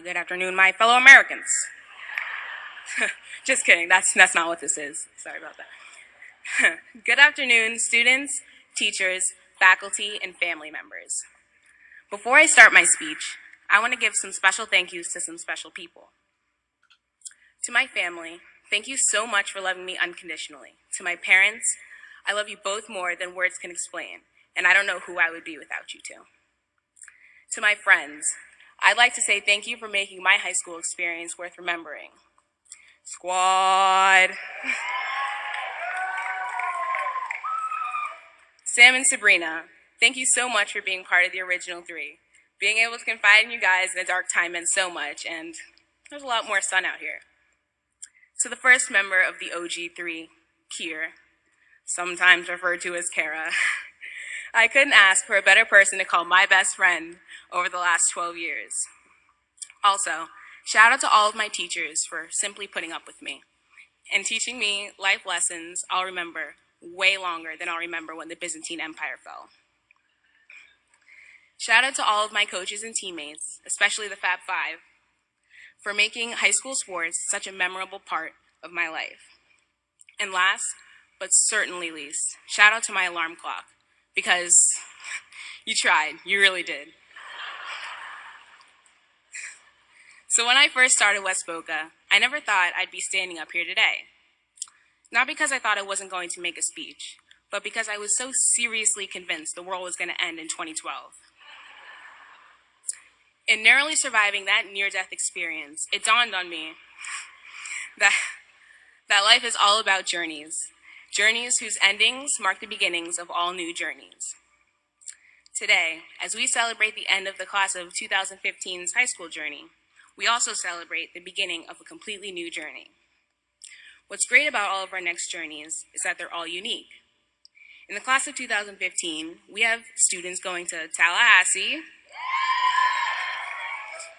Good afternoon, my fellow Americans. Just kidding, that's not what this is. Sorry about that. Good afternoon, students, teachers, faculty, and family members. Before I start my speech, I want to give some special thank yous to some special people. To my family, thank you so much for loving me unconditionally. To my parents, I love you both more than words can explain, and I don't know who I would be without you two. To my friends, I'd like to say thank you for making my high school experience worth remembering. Squad. Sam and Sabrina, thank you so much for being part of the original three. Being able to confide in you guys in a dark time meant so much, and there's a lot more sun out here. To the first member of the OG3, Kier, sometimes referred to as Kara, I couldn't ask for a better person to call my best friend over the last 12 years. Also, shout out to all of my teachers for simply putting up with me and teaching me life lessons I'll remember way longer than I'll remember when the Byzantine Empire fell. Shout out to all of my coaches and teammates, especially the Fab Five, for making high school sports such a memorable part of my life. And last, but certainly least, shout out to my alarm clock, because you tried, you really did. So when I first started West Boca, I never thought I'd be standing up here today. Not because I thought I wasn't going to make a speech, but because I was so seriously convinced the world was going to end in 2012. In narrowly surviving that near-death experience, it dawned on me that life is all about journeys. Journeys whose endings mark the beginnings of all new journeys. Today, as we celebrate the end of the class of 2015's high school journey, we also celebrate the beginning of a completely new journey. What's great about all of our next journeys is that they're all unique. In the class of 2015, we have students going to Tallahassee,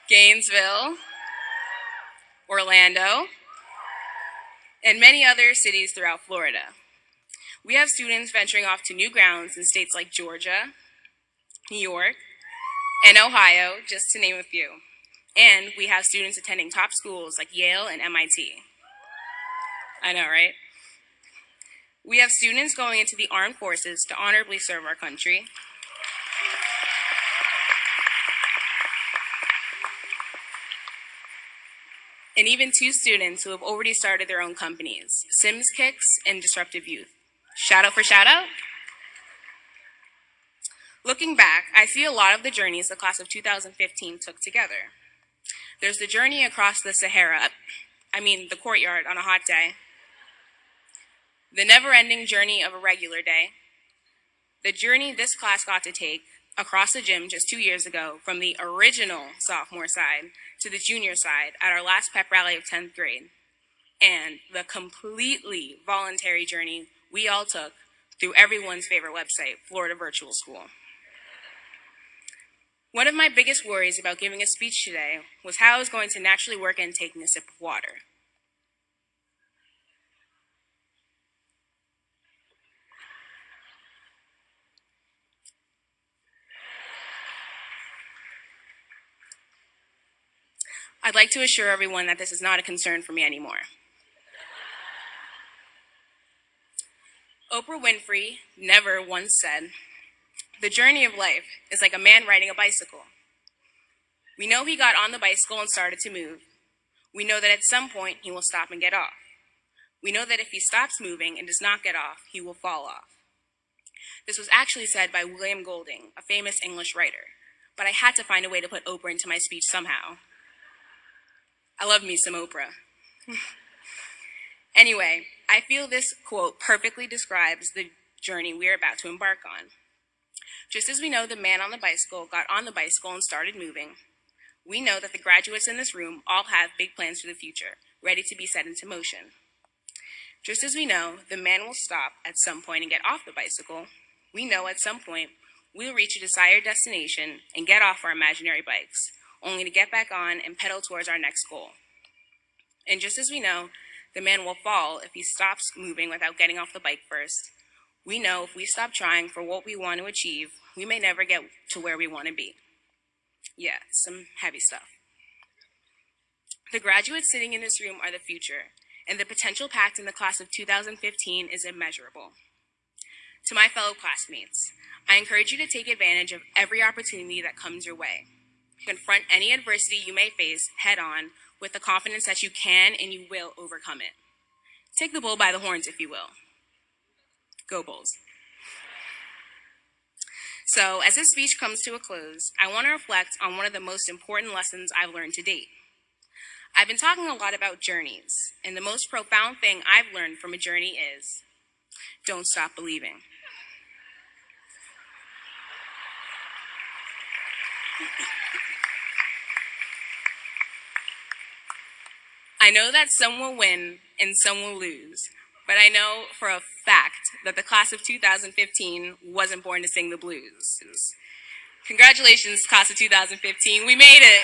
Gainesville, Orlando, and many other cities throughout Florida. We have students venturing off to new grounds in states like Georgia, New York, and Ohio, just to name a few. And we have students attending top schools like Yale and MIT. I know, right? We have students going into the armed forces to honorably serve our country. And even two students who have already started their own companies, Sims Kicks and Disruptive Youth. Shout out for shout out. Looking back, I see a lot of the journeys the class of 2015 took together. There's the journey across the the courtyard on a hot day, the never-ending journey of a regular day, the journey this class got to take across the gym just 2 years ago from the original sophomore side to the junior side at our last pep rally of 10th grade, and the completely voluntary journey we all took through everyone's favorite website, Florida Virtual School. One of my biggest worries about giving a speech today was how I was going to naturally work in taking a sip of water. I'd like to assure everyone that this is not a concern for me anymore. Oprah Winfrey never once said, "The journey of life is like a man riding a bicycle. We know he got on the bicycle and started to move. We know that at some point he will stop and get off. We know that if he stops moving and does not get off, he will fall off." This was actually said by William Golding, a famous English writer, but I had to find a way to put Oprah into my speech somehow. I love me some Oprah. Anyway, I feel this quote perfectly describes the journey we are about to embark on. Just as we know the man on the bicycle got on the bicycle and started moving, we know that the graduates in this room all have big plans for the future, ready to be set into motion. Just as we know the man will stop at some point and get off the bicycle, we know at some point we'll reach a desired destination and get off our imaginary bikes, only to get back on and pedal towards our next goal. And just as we know the man will fall if he stops moving without getting off the bike first, we know if we stop trying for what we want to achieve, we may never get to where we want to be. Yeah, some heavy stuff. The graduates sitting in this room are the future, and the potential packed in the class of 2015 is immeasurable. To my fellow classmates, I encourage you to take advantage of every opportunity that comes your way. Confront any adversity you may face head on with the confidence that you can and you will overcome it. Take the bull by the horns, if you will. Go Bulls. So, as this speech comes to a close, I want to reflect on one of the most important lessons I've learned to date. I've been talking a lot about journeys, and the most profound thing I've learned from a journey is don't stop believing. I know that some will win and some will lose, but I know for a fact that the class of 2015 wasn't born to sing the blues. Congratulations, class of 2015. We made it.